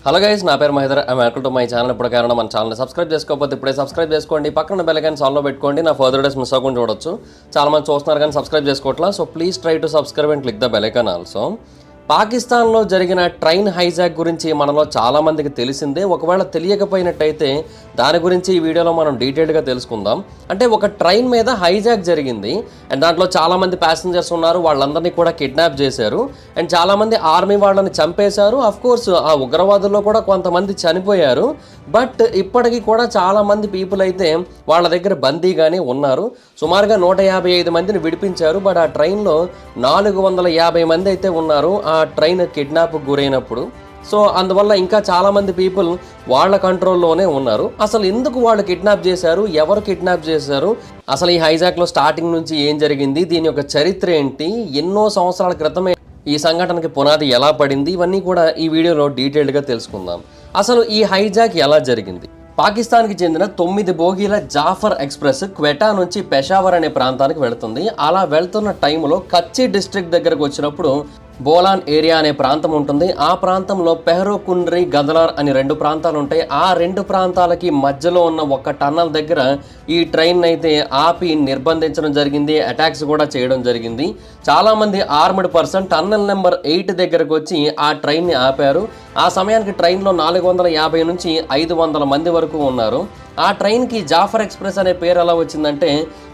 Hello guys, నా పేరు Mahender. Welcome to my channel. ఇప్పుడు కారణం మన ఛానల్ సబ్స్క్రైబ్ చేసుకోకపోతే ఇప్పుడే సబ్స్క్రైబ్ చేసుకోండి. పక్కన బెల్ ఐకాన్ ఆన్లో పెట్టుకోండి. నా ఫర్దర్ డేస్ మిస్ అవ్వకుండా చూడొచ్చు. చాలా మంది చూస్తున్నారు కానీ సబ్స్క్రైబ్ చేసుకోవట్లా. So please try to subscribe and click the bell icon also. పాకిస్తాన్లో జరిగిన ట్రైన్ హైజాక్ గురించి మనలో చాలామందికి తెలిసిందే. ఒకవేళ తెలియకపోయినట్టయితే దాని గురించి ఈ వీడియోలో మనం డీటెయిల్డ్గా తెలుసుకుందాం. అంటే ఒక ట్రైన్ మీద హైజాక్ జరిగింది అండ్ దాంట్లో చాలామంది ప్యాసింజర్స్ ఉన్నారు. వాళ్ళందరినీ కూడా కిడ్నాప్ చేశారు అండ్ చాలామంది ఆర్మీ వాళ్ళని చంపేశారు. అఫ్కోర్స్ ఆ ఉగ్రవాదుల్లో కూడా కొంతమంది చనిపోయారు. బట్ ఇప్పటికీ కూడా చాలామంది పీపుల్ అయితే వాళ్ళ దగ్గర బందీగానే ఉన్నారు. సుమారుగా 155 మందిని విడిపించారు. బట్ ఆ ట్రైన్లో 450 మంది అయితే ఉన్నారు ఆ ట్రైన్ కిడ్నాప్కి గురైనప్పుడు. సో అందువల్ల ఇంకా చాలామంది పీపుల్ వాళ్ళ కంట్రోల్లోనే ఉన్నారు. అసలు ఎందుకు వాళ్ళు కిడ్నాప్ చేశారు, ఎవరు కిడ్నాప్ చేశారు, అసలు ఈ హైజాక్లో స్టార్టింగ్ నుంచి ఏం జరిగింది, దీని యొక్క చరిత్ర ఏంటి, ఎన్నో సంవత్సరాల క్రితమే ఈ సంఘటనకి పునాది ఎలా పడింది, ఇవన్నీ కూడా ఈ వీడియోలో డీటెయిల్డ్గా తెలుసుకుందాం. అసలు ఈ హైజాక్ ఎలా జరిగింది? పాకిస్తాన్కి చెందిన 9 బోగీల జాఫర్ ఎక్స్ప్రెస్ క్వెటా నుంచి పెషావర్ అనే ప్రాంతానికి వెళుతుంది. అలా వెళ్తున్న టైంలో కచ్చి డిస్ట్రిక్ట్ దగ్గరకు వచ్చినప్పుడు బోలాన్ ఏరియా అనే ప్రాంతం ఉంటుంది. ఆ ప్రాంతంలో పెహ్రో కుండ్రి, గదలార్ అని 2 ప్రాంతాలు ఉంటాయి. ఆ 2 ప్రాంతాలకి మధ్యలో ఉన్న ఒక టన్నల్ దగ్గర ఈ ట్రైన్ అయితే ఆపి నిర్బంధించడం జరిగింది. అటాక్స్ కూడా చేయడం జరిగింది. చాలామంది ఆర్మ్డ్ పర్సన్ టన్నల్ నెంబర్ 8 దగ్గరకు వచ్చి ఆ ట్రైన్ని ఆపారు. ఆ సమయానికి ట్రైన్లో 450 నుంచి 500 మంది వరకు ఉన్నారు. ఆ ట్రైన్కి జాఫర్ ఎక్స్ప్రెస్ అనే పేరు ఎలా వచ్చిందంటే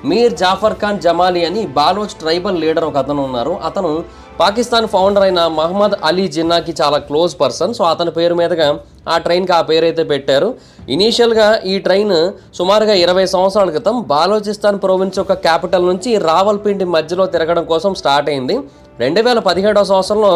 మీర్ జాఫర్ ఖాన్ జమాలి అని బాలోచ్ ట్రైబల్ లీడర్ ఒక అతను ఉన్నారు. అతను పాకిస్తాన్ ఫౌండర్ అయిన మహమ్మద్ అలీ జిన్నాకి చాలా క్లోజ్ పర్సన్. సో అతని పేరు మీదుగా ఆ ట్రైన్కి ఆ పేరు అయితే పెట్టారు. ఇనీషియల్గా ఈ ట్రైన్ సుమారుగా 20 సంవత్సరాల క్రితం బాలోచిస్తాన్ ప్రొవిన్స్ యొక్క క్యాపిటల్ నుంచి రావల్పిండి మధ్యలో తిరగడం కోసం స్టార్ట్ అయింది. 2017వ సంవత్సరంలో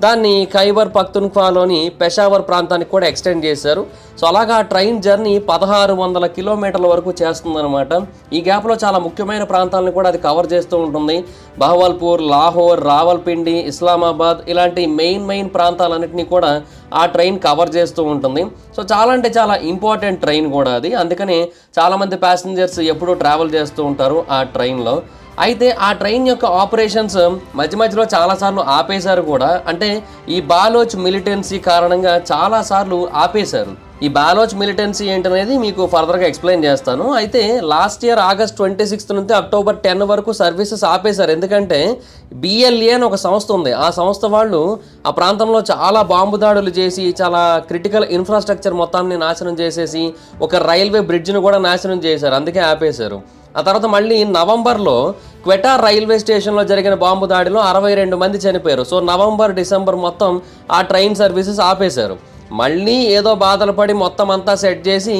దాన్ని ఖైబర్ పఖ్తూన్ఖ్వాలోని పెషావర్ ప్రాంతానికి కూడా ఎక్స్టెండ్ చేశారు. సో అలాగా ఆ ట్రైన్ జర్నీ 1600 కిలోమీటర్ల వరకు చేస్తుందన్నమాట. ఈ గ్యాప్లో చాలా ముఖ్యమైన ప్రాంతాలను కూడా అది కవర్ చేస్తూ ఉంటుంది. బహవల్పూర్, లాహోర్, రావల్పిండి, ఇస్లామాబాద్ ఇలాంటి మెయిన్ ప్రాంతాలన్నింటినీ కూడా ఆ ట్రైన్ కవర్ చేస్తూ ఉంటుంది. సో చాలా అంటే చాలా ఇంపార్టెంట్ ట్రైన్ కూడా అది. అందుకని చాలామంది ప్యాసింజర్స్ ఎప్పుడూ ట్రావెల్ చేస్తూ ఉంటారు ఆ ట్రైన్లో. అయితే ఆ ట్రైన్ యొక్క ఆపరేషన్స్ మధ్యలో చాలాసార్లు ఆపేశారు కూడా. అంటే ఈ బాలోచ్ మిలిటెన్సీ కారణంగా చాలాసార్లు ఆపేశారు. ఈ బాలోచ్ మిలిటెన్సీ ఏంటనేది మీకు ఫర్దర్గా ఎక్స్ప్లెయిన్ చేస్తాను. అయితే లాస్ట్ ఇయర్ ఆగస్ట్ 26 నుంచి అక్టోబర్ 10 వరకు సర్వీసెస్ ఆపేశారు. ఎందుకంటే బిఎల్ఏ అని ఒక సంస్థ ఉంది. ఆ సంస్థ వాళ్ళు ఆ ప్రాంతంలో చాలా బాంబు దాడులు చేసి చాలా క్రిటికల్ ఇన్ఫ్రాస్ట్రక్చర్ మొత్తాన్ని నాశనం చేసేసి ఒక రైల్వే బ్రిడ్జ్ను కూడా నాశనం చేశారు. అందుకే ఆపేశారు. ఆ తర్వాత మళ్ళీ నవంబర్లో క్వెటా రైల్వే స్టేషన్లో జరిగిన బాంబు దాడిలో 62 మంది చనిపోయారు. సో నవంబర్, డిసెంబర్ మొత్తం ఆ ట్రైన్ సర్వీసెస్ ఆపేశారు. మళ్ళీ ఏదో బాధలు పడి మొత్తం అంతా సెట్ చేసి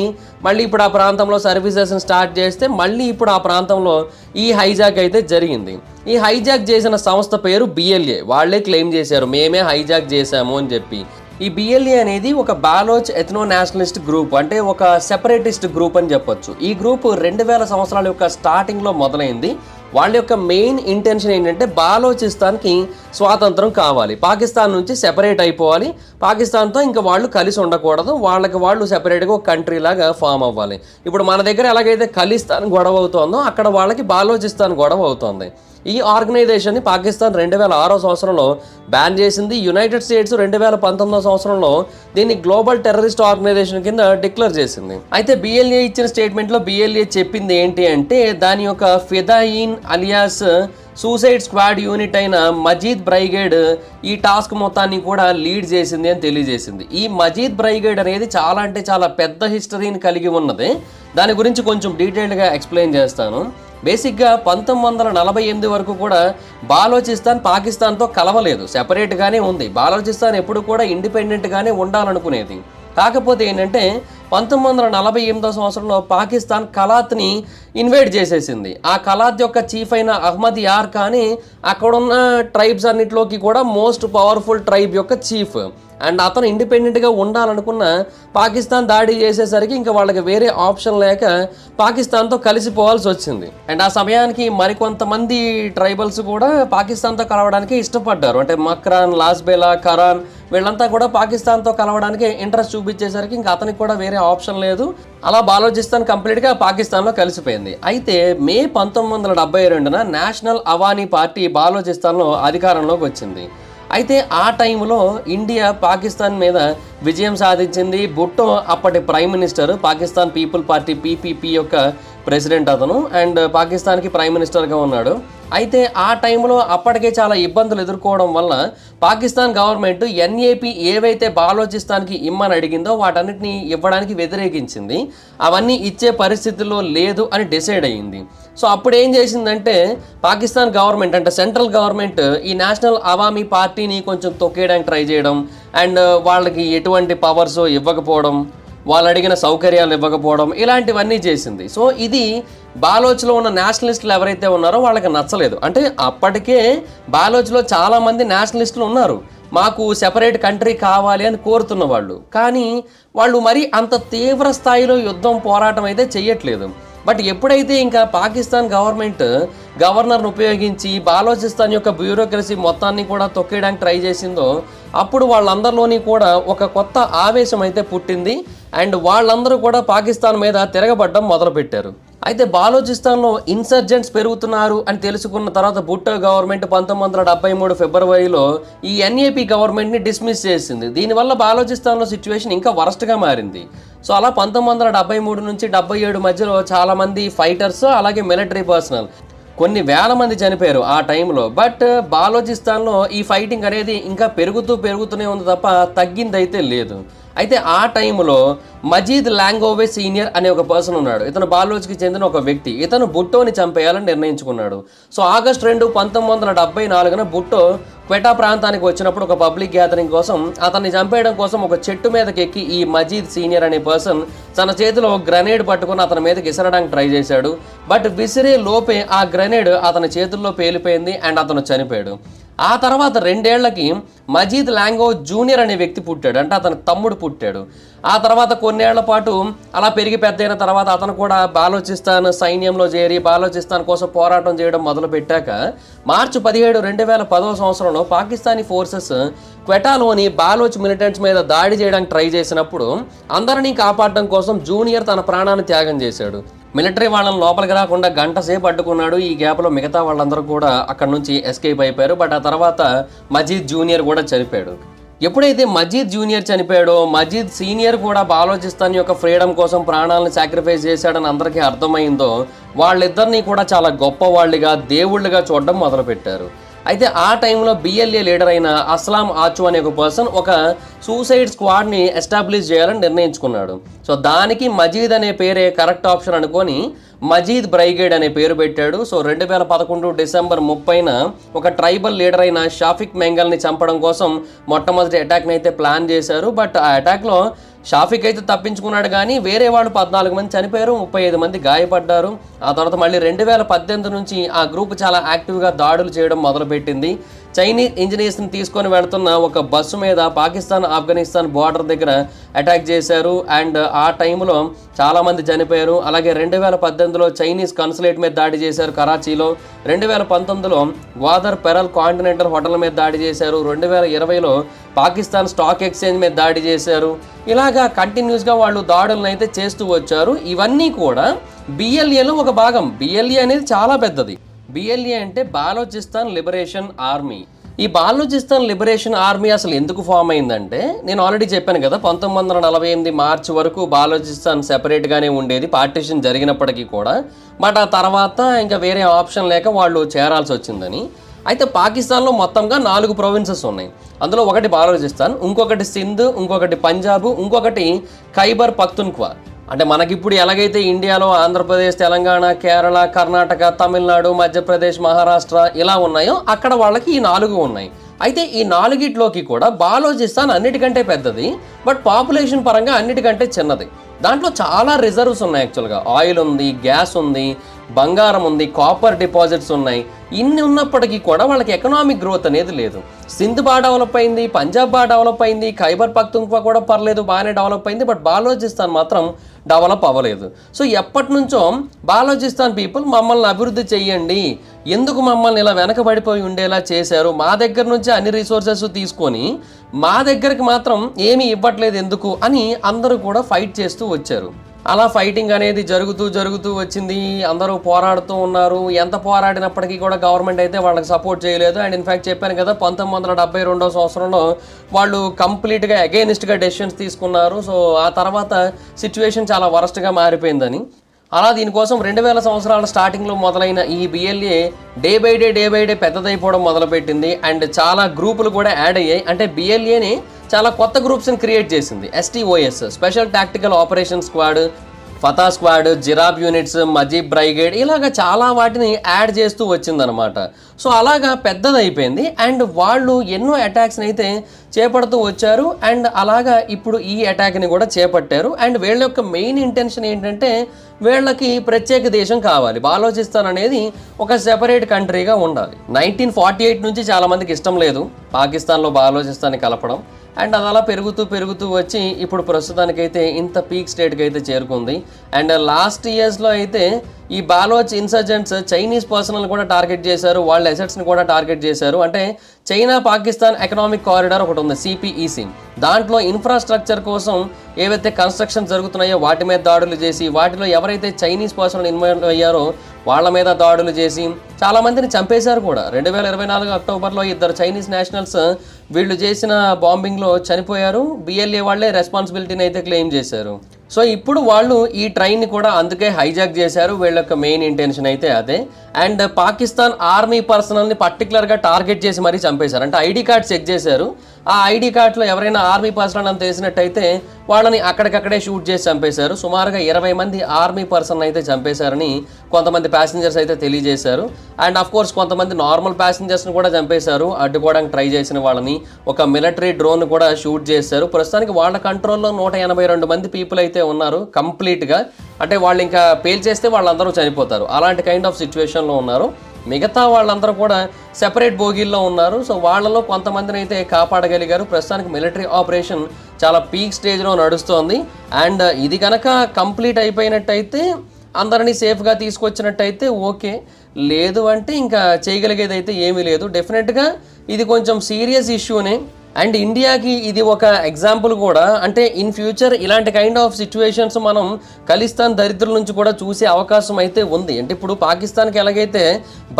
మళ్ళీ ఇప్పుడు ఆ ప్రాంతంలో సర్వీసెస్ని స్టార్ట్ చేస్తే మళ్ళీ ఇప్పుడు ఆ ప్రాంతంలో ఈ హైజాక్ అయితే జరిగింది. ఈ హైజాక్ చేసిన సంస్థ పేరు బిఎల్ఏ. వాళ్ళే క్లెయిమ్ చేశారు మేమే హైజాక్ చేశాము అని చెప్పి. ఈ బిఎల్ఏ అనేది ఒక బాలోచ్ ఎథ్నో నేషనలిస్ట్ గ్రూప్, అంటే ఒక సెపరేటిస్ట్ గ్రూప్ అని చెప్పొచ్చు. ఈ గ్రూప్ 2000 సంవత్సరాల యొక్క స్టార్టింగ్లో మొదలైంది. వాళ్ళ యొక్క మెయిన్ ఇంటెన్షన్ ఏంటంటే బాలోచిస్తాన్కి స్వాతంత్రం కావాలి, పాకిస్తాన్ నుంచి సెపరేట్ అయిపోవాలి, పాకిస్తాన్తో ఇంకా వాళ్ళు కలిసి ఉండకూడదు, వాళ్ళకి వాళ్ళు సెపరేట్గా ఒక కంట్రీ లాగా ఫామ్ అవ్వాలి. ఇప్పుడు మన దగ్గర ఎలాగైతే ఖలిస్తాన్ గొడవ అవుతుందో అక్కడ వాళ్ళకి బాలోచిస్తాన్ గొడవ అవుతుంది. ఈ ఆర్గనైజేషన్ని పాకిస్తాన్ 2006 సంవత్సరంలో బ్యాన్ చేసింది. యునైటెడ్ స్టేట్స్ 2019 సంవత్సరంలో దీన్ని గ్లోబల్ టెర్రరిస్ట్ ఆర్గనైజేషన్ కింద డిక్లేర్ చేసింది. అయితే బిఎల్ఏ ఇచ్చిన స్టేట్మెంట్లో బిఎల్ఏ చెప్పింది ఏంటి అంటే దాని యొక్క fidayeen alias suicide squad unit అయిన మజీద్ బ్రైగేడ్ ఈ టాస్క్ మొత్తాన్ని కూడా లీడ్ చేసింది అని తెలియజేసింది. ఈ మజీద్ బ్రైగేడ్ అనేది చాలా అంటే చాలా పెద్ద హిస్టరీని కలిగి ఉన్నది. దాని గురించి కొంచెం డీటెయిల్డ్గా ఎక్స్ప్లెయిన్ చేస్తాను. బేసిక్గా 1948 వరకు కూడా బాలోచిస్తాన్ పాకిస్తాన్తో కలవలేదు, సెపరేట్గానే ఉంది. బాలోచిస్తాన్ ఎప్పుడు కూడా ఇండిపెండెంట్గానే ఉండాలనుకునేది. కాకపోతే ఏంటంటే 1948 సంవత్సరంలో పాకిస్తాన్ కలాత్ని ఇన్వైట్ చేసేసింది. ఆ కలాత్ యొక్క చీఫ్ అయిన అహ్మద్ యార్ ఖాన్ అక్కడున్న ట్రైబ్స్ అన్నిటిలోకి కూడా మోస్ట్ పవర్ఫుల్ ట్రైబ్ యొక్క చీఫ్. అండ్ అతను ఇండిపెండెంట్గా ఉండాలనుకున్న పాకిస్తాన్ దాడి చేసేసరికి ఇంకా వాళ్ళకి వేరే ఆప్షన్ లేక పాకిస్తాన్తో కలిసిపోవాల్సి వచ్చింది. అండ్ ఆ సమయానికి మరికొంతమంది ట్రైబల్స్ కూడా పాకిస్తాన్తో కలవడానికి ఇష్టపడ్డారు. అంటే మక్రాన్, లాస్బెలా, కరాన్ వీళ్ళంతా కూడా పాకిస్తాన్తో కలవడానికి ఇంట్రెస్ట్ చూపించేసరికి ఇంకా అతనికి కూడా వేరే ఆప్షన్ లేదు. అలా బాలోచిస్తాన్ కంప్లీట్గా పాకిస్తాన్లో కలిసిపోయింది. అయితే మే 1972న నేషనల్ అవానీ పార్టీ బాలోచిస్తాన్లో అధికారంలోకి వచ్చింది. అయితే ఆ టైంలో ఇండియా పాకిస్తాన్ మీద విజయం సాధించింది. భుట్టో అప్పటి prime minister, Pakistan people party PPP యొక్క ప్రెసిడెంట్ అతను, అండ్ పాకిస్తాన్కి ప్రైమ్ మినిస్టర్గా ఉన్నాడు. అయితే ఆ టైంలో అప్పటికే చాలా ఇబ్బందులు ఎదుర్కోవడం వల్ల పాకిస్తాన్ గవర్నమెంట్ ఎన్ఏపీ ఏవైతే బాలోచిస్తాన్కి ఇమ్మని అడిగిందో వాటన్నిటిని ఇవ్వడానికి వ్యతిరేకించింది. అవన్నీ ఇచ్చే పరిస్థితుల్లో లేదు అని డిసైడ్ అయ్యింది. సో అప్పుడు ఏం చేసిందంటే పాకిస్తాన్ గవర్నమెంట్ అంటే సెంట్రల్ గవర్నమెంట్ ఈ నేషనల్ అవామీ పార్టీని కొంచెం తొక్కేయడానికి ట్రై చేయడం, అండ్ వాళ్ళకి ఎటువంటి పవర్స్ ఇవ్వకపోవడం, వాళ్ళు అడిగిన సౌకర్యాలు ఇవ్వకపోవడం, ఇలాంటివన్నీ చేసింది. సో ఇది బాలోచ్లో ఉన్న నేషనలిస్టులు ఎవరైతే ఉన్నారో వాళ్ళకి నచ్చలేదు. అంటే అప్పటికే బాలోచ్లో చాలామంది నేషనలిస్టులు ఉన్నారు, మాకు సెపరేట్ కంట్రీ కావాలి అని కోరుతున్న వాళ్ళు. కానీ వాళ్ళు మరి అంత తీవ్ర స్థాయిలో యుద్ధం పోరాటం అయితే చెయ్యట్లేదు. బట్ ఎప్పుడైతే ఇంకా పాకిస్తాన్ గవర్నమెంట్ గవర్నర్ను ఉపయోగించి బాలోచిస్తాన్ యొక్క బ్యూరోక్రసీ మొత్తాన్ని కూడా తొక్కేయడానికి ట్రై చేసిందో అప్పుడు వాళ్ళందరిలోని కూడా ఒక కొత్త ఆవేశం అయితే పుట్టింది. అండ్ వాళ్ళందరూ కూడా పాకిస్తాన్ మీద తిరగబడ్డం మొదలుపెట్టారు. అయితే బాలోచిస్తాన్లో ఇన్సర్జెంట్స్ పెరుగుతున్నారు అని తెలుసుకున్న తర్వాత భుట్టో గవర్నమెంట్ 1973 ఫిబ్రవరిలో ఈ ఎన్ఏపీ గవర్నమెంట్ని డిస్మిస్ చేసింది. దీనివల్ల బాలోచిస్తాన్లో సిచ్యువేషన్ ఇంకా వరస్ట్గా మారింది. సో అలా 1973 నుంచి 77 మధ్యలో చాలామంది ఫైటర్స్ అలాగే మిలిటరీ పర్సనల్ కొన్ని వేల మంది చనిపోయారు ఆ టైంలో. బట్ బాలోచిస్తాన్లో ఈ ఫైటింగ్ అనేది ఇంకా పెరుగుతూనే ఉంది తప్ప తగ్గిందైతే లేదు. అయితే ఆ టైంలో మజీద్ లాంగోవే సీనియర్ అనే ఒక పర్సన్ ఉన్నాడు. ఇతను బాలోచ్కి చెందిన ఒక వ్యక్తి. ఇతను భుట్టోని చంపేయాలని నిర్ణయించుకున్నాడు. సో ఆగస్టు 2, 1974న భుట్టో క్వెటా ప్రాంతానికి వచ్చినప్పుడు ఒక పబ్లిక్ గ్యాదరింగ్ కోసం అతన్ని చంపేయడం కోసం ఒక చెట్టు మీదకి ఎక్కి ఈ మజీద్ సీనియర్ అనే పర్సన్ తన చేతిలో గ్రనేడ్ పట్టుకుని అతని మీదకి విసరడానికి ట్రై చేశాడు. బట్ విసిరే లోపే ఆ గ్రనేడ్ అతని చేతుల్లో పేలిపోయింది అండ్ అతను చనిపోయాడు. ఆ తర్వాత 2 ఏళ్లకి మజీద్ లాంగో జూనియర్ అనే వ్యక్తి పుట్టాడు, అంటే అతని తమ్ముడు పుట్టాడు. ఆ తర్వాత కొన్నేళ్ల పాటు అలా పెరిగి పెద్దయిన తర్వాత అతను కూడా బాలోచిస్తాన్ సైన్యంలో చేరి బాలోచిస్తాన్ కోసం పోరాటం చేయడం మొదలుపెట్టాక మార్చి 17, 2010 సంవత్సరంలో పాకిస్తానీ ఫోర్సెస్ క్వెటాలోని బాలోచ్ మిలిటెంట్స్ మీద దాడి చేయడానికి ట్రై చేసినప్పుడు అందరినీ కాపాడడం కోసం జూనియర్ తన ప్రాణాన్ని త్యాగం చేశాడు. మిలిటరీ వాళ్ళని లోపలికి రాకుండా గంట సేపు అడ్డుకున్నాడు. ఈ గ్యాప్లో మిగతా వాళ్ళందరూ కూడా అక్కడ నుంచి ఎస్కేప్ అయిపోయారు. బట్ ఆ తర్వాత మజీద్ జూనియర్ కూడా చనిపోయాడు. ఎప్పుడైతే మజీద్ జూనియర్ చనిపోయాడో మజీద్ సీనియర్ కూడా బాలోచిస్తాన్ యొక్క ఫ్రీడమ్ కోసం ప్రాణాలను సాక్రిఫైస్ చేశాడని అందరికీ అర్థమైందో వాళ్ళిద్దరినీ కూడా చాలా గొప్ప వాళ్ళుగా దేవుళ్ళుగా చూడడం మొదలుపెట్టారు. అయితే ఆ టైంలో బిఎల్ఏ లీడర్ అయిన అస్లాం ఆచు అనే ఒక పర్సన్ ఒక సూసైడ్ స్క్వాడ్ని ఎస్టాబ్లిష్ చేయాలని నిర్ణయించుకున్నాడు. సో దానికి మజీద్ అనే పేరే కరెక్ట్ ఆప్షన్ అనుకొని మజీద్ బ్రైగేడ్ అనే పేరు పెట్టాడు. సో 2011 డిసెంబర్ 30న ఒక ట్రైబల్ లీడర్ అయిన షాఫిక్ మెంగల్ని చంపడం కోసం మొట్టమొదటి అటాక్ని అయితే ప్లాన్ చేశారు. బట్ ఆ అటాక్లో షాఫిక్ అయితే తప్పించుకున్నాడు, కానీ వేరే వాళ్ళు 14 మంది చనిపోయారు, 35 మంది గాయపడ్డారు. ఆ తర్వాత మళ్ళీ 2018 నుంచి ఆ గ్రూప్ చాలా యాక్టివ్గా దాడులు చేయడం మొదలుపెట్టింది. చైనీస్ ఇంజనీర్స్ని తీసుకొని వెళ్తున్న ఒక బస్సు మీద పాకిస్తాన్ ఆఫ్ఘనిస్తాన్ బార్డర్ దగ్గర అటాక్ చేశారు. అండ్ ఆ టైంలో చాలామంది చనిపోయారు. అలాగే 2018లో చైనీస్ కాన్సులేట్ మీద దాడి చేశారు కరాచీలో. 2019లో గ్వాదర్ పెరల్ కాంటినెంటల్ హోటల్ మీద దాడి చేశారు. 2020లో పాకిస్తాన్ స్టాక్ ఎక్స్చేంజ్ మీద దాడి చేశారు. ఇలాగా కంటిన్యూస్గా వాళ్ళు దాడులను అయితే చేస్తూ వచ్చారు. ఇవన్నీ కూడా బిఎల్ఏలో ఒక భాగం. బిఎల్ఏ అనేది చాలా పెద్దది. బిఎల్ఏ అంటే బాలోచిస్తాన్ లిబరేషన్ ఆర్మీ. ఈ బాలోచిస్తాన్ లిబరేషన్ ఆర్మీ అసలు ఎందుకు ఫామ్ అయిందంటే నేను ఆల్రెడీ చెప్పాను కదా, 1948 మార్చి వరకు బాలోచిస్తాన్ సెపరేట్గానే ఉండేది పార్టిషన్ జరిగినప్పటికీ కూడా. బట్ ఆ తర్వాత ఇంకా వేరే ఆప్షన్ లేక వాళ్ళు చేరాల్సి వచ్చిందని. అయితే పాకిస్తాన్లో మొత్తంగా 4 ప్రొవిన్సెస్ ఉన్నాయి. అందులో ఒకటి బాలోచిస్తాన్, ఇంకొకటి సింధ్, ఇంకొకటి పంజాబ్, ఇంకొకటి ఖైబర్ పఖ్తూన్ఖ్వా. అంటే మనకిప్పుడు ఎలాగైతే ఇండియాలో ఆంధ్రప్రదేశ్, తెలంగాణ, కేరళ, కర్ణాటక, తమిళనాడు, మధ్యప్రదేశ్, మహారాష్ట్ర ఇలా ఉన్నాయో అక్కడ వాళ్ళకి ఈ 4 ఉన్నాయి. అయితే ఈ 4గిట్లోకి కూడా బాలోచిస్తాన్ అన్నిటికంటే పెద్దది, బట్ పాపులేషన్ పరంగా అన్నిటికంటే చిన్నది. దాంట్లో చాలా రిజర్వ్స్ ఉన్నాయి. యాక్చువల్గా ఆయిల్ ఉంది, గ్యాస్ ఉంది, బంగారం ఉంది, కాపర్ డిపాజిట్స్ ఉన్నాయి. ఇన్ని ఉన్నప్పటికీ కూడా వాళ్ళకి ఎకనామిక్ గ్రోత్ అనేది లేదు. సింధ్ బాగా డెవలప్ అయింది, పంజాబ్ బాగా డెవలప్ అయింది, ఖైబర్ పఖ్తూన్ఖ్వా కూడా పర్లేదు, బాగానే డెవలప్ అయింది. బట్ బాలోచిస్తాన్ మాత్రం డెవలప్ అవ్వలేదు. సో ఎప్పటి నుంచో బాలోచిస్తాన్ పీపుల్ మమ్మల్ని అభివృద్ధి చెయ్యండి, ఎందుకు మమ్మల్ని ఇలా వెనకబడిపోయి ఉండేలా చేశారు, మా దగ్గర నుంచి అన్ని రిసోర్సెస్ తీసుకొని మా దగ్గరికి మాత్రం ఏమీ ఇవ్వట్లేదు ఎందుకు అని అందరూ కూడా ఫైట్ చేస్తూ వచ్చారు. అలా ఫైటింగ్ అనేది జరుగుతూ వచ్చింది. అందరూ పోరాడుతూ ఉన్నారు. ఎంత పోరాడినప్పటికీ కూడా గవర్నమెంట్ అయితే వాళ్ళకి సపోర్ట్ చేయలేదు. అండ్ ఇన్ఫ్యాక్ట్ చెప్పాను కదా, 1972 సంవత్సరంలో వాళ్ళు కంప్లీట్గా అగెయినిస్ట్గా డెసిషన్స్ తీసుకున్నారు. సో ఆ తర్వాత సిచ్యువేషన్ చాలా వరస్ట్గా మారిపోయిందని. అలా దీనికోసం 2000 సంవత్సరాల స్టార్టింగ్లో మొదలైన ఈ బిఎల్ఏ డే బై డే పెద్దదైపోవడం మొదలుపెట్టింది. అండ్ చాలా గ్రూపులు కూడా యాడ్ అయ్యాయి. అంటే బిఎల్ఏని చాలా కొత్త గ్రూప్స్ని క్రియేట్ చేసింది. STOS, special tactical operation squad, Fatah squad, Zirab units, Majeed brigade, ఇలాగ చాలా వాటిని యాడ్ చేస్తూ వచ్చిందనమాట. సో అలాగా పెద్దదైపోయింది. అండ్ వాళ్ళు ఎన్నో అటాక్స్ని అయితే చేపడుతూ వచ్చారు. అండ్ అలాగా ఇప్పుడు ఈ అటాక్ని కూడా చేపట్టారు. అండ్ వీళ్ళ యొక్క మెయిన్ ఇంటెన్షన్ ఏంటంటే, వీళ్ళకి ప్రత్యేక దేశం కావాలి. బాలోచిస్తాన్ అనేది ఒక సెపరేట్ కంట్రీగా ఉండాలి. 1948 నుంచి చాలామందికి ఇష్టం లేదు పాకిస్తాన్లో బాలోచిస్తాన్ని కలపడం. అండ్ అది అలా పెరుగుతూ వచ్చి ఇప్పుడు ప్రస్తుతానికైతే ఇంత పీక్ స్టేట్కి అయితే చేరుకుంది. అండ్ లాస్ట్ ఇయర్స్లో అయితే ఈ బాలోచ్ ఇన్సర్జెంట్స్ చైనీస్ పర్సనల్ కూడా టార్గెట్ చేశారు, వాళ్ళ అసెట్స్ని కూడా టార్గెట్ చేశారు. అంటే చైనా పాకిస్తాన్ ఎకనామిక్ కారిడార్ ఒకటి ఉంది, CPEC. దాంట్లో ఇన్ఫ్రాస్ట్రక్చర్ కోసం ఏవైతే కన్స్ట్రక్షన్ జరుగుతున్నాయో వాటి మీద దాడులు చేసి, వాటిలో ఎవరైతే చైనీస్ పర్సనల్ ఇన్వాల్వ్ అయ్యారో వాళ్ళ మీద దాడులు చేసి చాలామందిని చంపేశారు కూడా. 2024 అక్టోబర్లో 2 చైనీస్ నేషనల్స్ వీళ్ళు చేసిన బాంబింగ్లో చనిపోయారు. బిఎల్ఏ వాళ్ళే రెస్పాన్సిబిలిటీని అయితే క్లెయిమ్ చేశారు. సో ఇప్పుడు వాళ్ళు ఈ ట్రైన్ని కూడా అందుకే హైజాక్ చేశారు. వీళ్ళ యొక్క మెయిన్ ఇంటెన్షన్ అయితే అదే. అండ్ పాకిస్తాన్ ఆర్మీ పర్సనల్ని పర్టికులర్గా టార్గెట్ చేసి మరీ చంపేశారు. అంటే ID కార్డ్ చెక్ చేశారు. ఆ ID కార్డ్లో ఎవరైనా ఆర్మీ పర్సనల్ అని తెలిసినట్టయితే వాళ్ళని అక్కడికక్కడే షూట్ చేసి చంపేశారు. సుమారుగా 20 మంది ఆర్మీ పర్సన్ అయితే చంపేశారని కొంతమంది ప్యాసింజర్స్ అయితే తెలియజేశారు. అండ్ ఆఫ్ కోర్స్ కొంతమంది నార్మల్ ప్యాసింజర్స్ని కూడా చంపేశారు. అడ్డుకోవడానికి ట్రై చేసిన వాళ్ళని. ఒక మిలిటరీ డ్రోన్ కూడా షూట్ చేశారు. ప్రస్తుతానికి వాళ్ళ కంట్రోల్లో 182 మంది పీపుల్ అయితే ఉన్నారు కంప్లీట్గా. అంటే వాళ్ళు ఇంకా పేల్చేస్తే వాళ్ళందరూ చనిపోతారు, అలాంటి కైండ్ ఆఫ్ సిచ్యువేషన్లో ఉన్నారు. మిగతా వాళ్ళందరూ కూడా సెపరేట్ బోగీల్లో ఉన్నారు. సో వాళ్ళలో కొంతమందిని అయితే కాపాడగలిగారు. ప్రస్తుతానికి మిలిటరీ ఆపరేషన్ చాలా పీక్ స్టేజ్లో నడుస్తోంది. అండ్ ఇది కనుక కంప్లీట్ అయిపోయినట్టయితే, అందరినీ సేఫ్గా తీసుకొచ్చినట్టయితే ఓకే. లేదు అంటే ఇంకా చేయగలిగేది అయితే ఏమీ లేదు. డెఫినెట్గా ఇది కొంచెం సీరియస్ ఇష్యూనే. అండ్ ఇండియాకి ఇది ఒక ఎగ్జాంపుల్ కూడా. అంటే ఇన్ ఫ్యూచర్ ఇలాంటి కైండ్ ఆఫ్ సిచ్యువేషన్స్ మనం ఖలిస్తాన్ దరిద్రుల నుంచి కూడా చూసే అవకాశం అయితే ఉంది. అంటే ఇప్పుడు పాకిస్తాన్కి ఎలాగైతే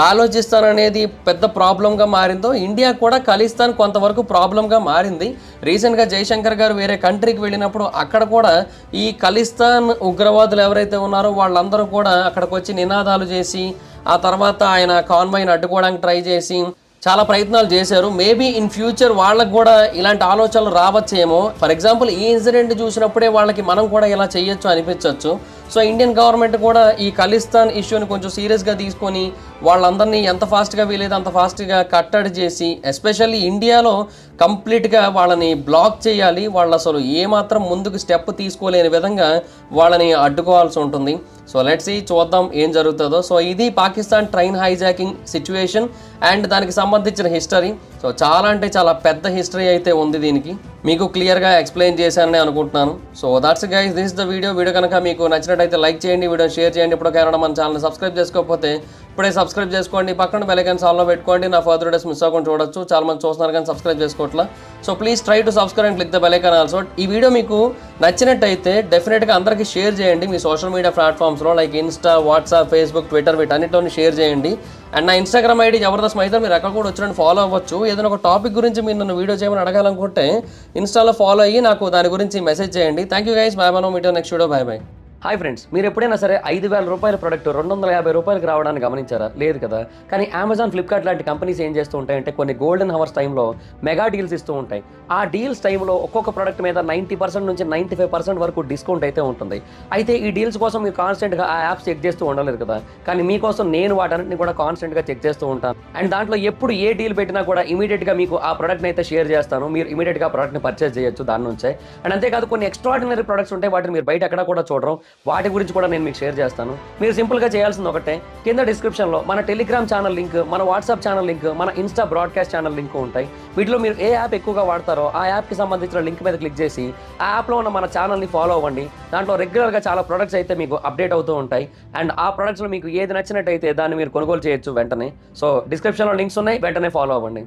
బాలోచిస్తాన్ అనేది పెద్ద ప్రాబ్లంగా మారిందో, ఇండియా కూడా ఖలిస్తాన్ కొంతవరకు ప్రాబ్లంగా మారింది. రీసెంట్గా జైశంకర్ గారు వేరే కంట్రీకి వెళ్ళినప్పుడు అక్కడ కూడా ఈ ఖలిస్తాన్ ఉగ్రవాదులు ఎవరైతే ఉన్నారో వాళ్ళందరూ కూడా అక్కడికి వచ్చి నినాదాలు చేసి, ఆ తర్వాత ఆయన కాన్వాయ్ని అడ్డుకోవడానికి ట్రై చేసి చాలా ప్రయత్నాలు చేశారు. మేబీ ఇన్ ఫ్యూచర్ వాళ్ళకు కూడా ఇలాంటి ఆలోచనలు రావచ్చేమో. ఫర్ ఎగ్జాంపుల్ ఈ ఇన్సిడెంట్ చూసినప్పుడే వాళ్ళకి మనం కూడా ఇలా చేయొచ్చు అనిపించవచ్చు. సో ఇండియన్ గవర్నమెంట్ కూడా ఈ ఖలిస్తాన్ ఇష్యూని కొంచెం సీరియస్గా తీసుకొని వాళ్ళందరినీ ఎంత ఫాస్ట్గా వీలైతే అంత ఫాస్ట్గా కట్టడి చేసి, ఎస్పెషల్లీ ఇండియాలో కంప్లీట్గా వాళ్ళని బ్లాక్ చేయాలి. వాళ్ళు అసలు ఏమాత్రం ముందుకు స్టెప్ తీసుకోలేని విధంగా వాళ్ళని అడ్డుకోవాల్సి ఉంటుంది. సో లెట్స్ సీ, చూద్దాం ఏం జరుగుతుందో. సో ఇది Pakistan train hijacking situation and దానికి సంబంధించిన హిస్టరీ. సో చాలా అంటే చాలా పెద్ద హిస్టరీ అయితే ఉంది. దీనికి మీకు క్లియర్గా ఎక్స్ప్లెయిన్ చేశానని అనుకుంటున్నాను. So that's guys, this is the video. కనుక మీకు నచ్చినట్టయితే లైక్ చేయండి, వీడియో షేర్ చేయండి. ఇప్పుడు కారణం మన ఛానల్ని సబ్స్క్రైబ్ చేసుకోకపోతే ఇప్పుడే సబ్స్క్రైబ్ చేసుకోండి. పక్కన బెల్ ఐకాన్ ఆన్లో పెట్టుకోండి. నా ఫర్దర్ వీడియోస్ మిస్ అవ్వకుండా చూడొచ్చు. చాలా మంది చూస్తున్నారు కానీ సబ్స్క్రైబ్ చేసుకోవట్లా. So please try to subscribe and click the bell icon also. ఈ వీడియో మీకు నచ్చినట్టయితే డెఫినెట్గా అందరికీ షేర్ చేయండి. మీ సోషల్ మీడియా ప్లాట్ఫామ్స్లో like Insta, WhatsApp, Facebook, Twitter వీటన్నిటిలోని షేర్ చేయండి. అండ్ నా ఇన్స్టాగ్రామ్ ఐడి జబర్దస్త్ మైత్ర, మీరు అక్కడ కూడా వచ్చినట్టు ఫాలో అవ్వచ్చు. ఏదైనా ఒక టాపిక్ గురించి మీరు నన్ను వీడియో చేయమని అడగాలనుకుంటే ఇన్స్టాలో ఫాలో అయ్యి నాకు దాని గురించి మెసేజ్ చేయండి. Thank you guys, bye bye. Meet next video, bye bye. Hi friends, మీరు ఎప్పుడైనా సరే 5,000 రూపాయల ప్రోడక్ట్ 250 రూపాయలకి రావడానికి గమనించారా? లేదు కదా. కానీ అమెజాన్, ఫ్లిప్కార్ట్ లాంటి కంపెనీస్ ఏం చేస్తూ ఉంటాయంటే కొన్ని గోల్డెన్ హవర్స్ టైంలో మెగా డీల్స్ ఇస్తూ ఉంటాయి. ఆ డీల్స్ టైంలో ఒక్కొక్క ప్రోడక్ట్ మీద 90% నుంచి 95% వరకు డిస్కౌంట్ అయితే ఉంటుంది. అయితే ఈ డీల్స్ కోసం మీరు కాన్స్టెంట్గా ఆ యాప్స్ చెక్ చేస్తూ ఉండలేదు కదా. కానీ మీకోసం నేను వాటన్నిటిని కూడా కాన్స్టెంట్గా చెక్ చేస్తూ ఉంటాను. అండ్ దాంట్లో ఎప్పుడు ఏ డీల్ పెట్టినా కూడా ఇమీడియట్గా మీకు ఆ ప్రోడక్ట్ని అయితే షేర్ చేస్తాను. మీరు ఇమీడియట్గా ఆ ప్రోడక్ట్ని పర్చేస్ చేయొచ్చు దాని నుంచే. అండ్ అంతేకాదు కొన్ని ఎక్స్ట్రాడినరీ ప్రొడక్ట్స్ ఉంటాయి, వాటిని మీరు బయట ఎక్కడ కూడా చూడరు. వాటి గురించి కూడా నేను మీకు షేర్ చేస్తాను. మీరు సింపుల్గా చేయాల్సింది ఒకటే, కింద డిస్క్రిప్షన్లో మన టెలిగ్రామ్ ఛానల్ లింక్, మన వాట్సాప్ ఛానల్ లింక్, మన ఇన్స్టా బ్రాడ్కాస్ట్ ఛానల్ లింక్ ఉంటాయి. వీటిలో మీరు ఏ యాప్ ఎక్కువగా వాడతారో ఆ యాప్కి సంబంధించిన లింక్ మీద క్లిక్ చేసి ఆ యాప్లో ఉన్న మన ఛానల్ని ఫాలో అవ్వండి. దాంట్లో రెగ్యులర్గా చాలా ప్రొడక్ట్స్ అయితే మీకు అప్డేట్ అవుతూ ఉంటాయి. అండ్ ఆ ప్రొడక్ట్స్లో మీకు ఏది నచ్చినట్టయితే దాన్ని మీరు కొనుగోలు చేయొచ్చు వెంటనే. సో డిస్క్రిప్షన్లో లింక్స్ ఉన్నాయి, వెంటనే ఫాలో అవ్వండి.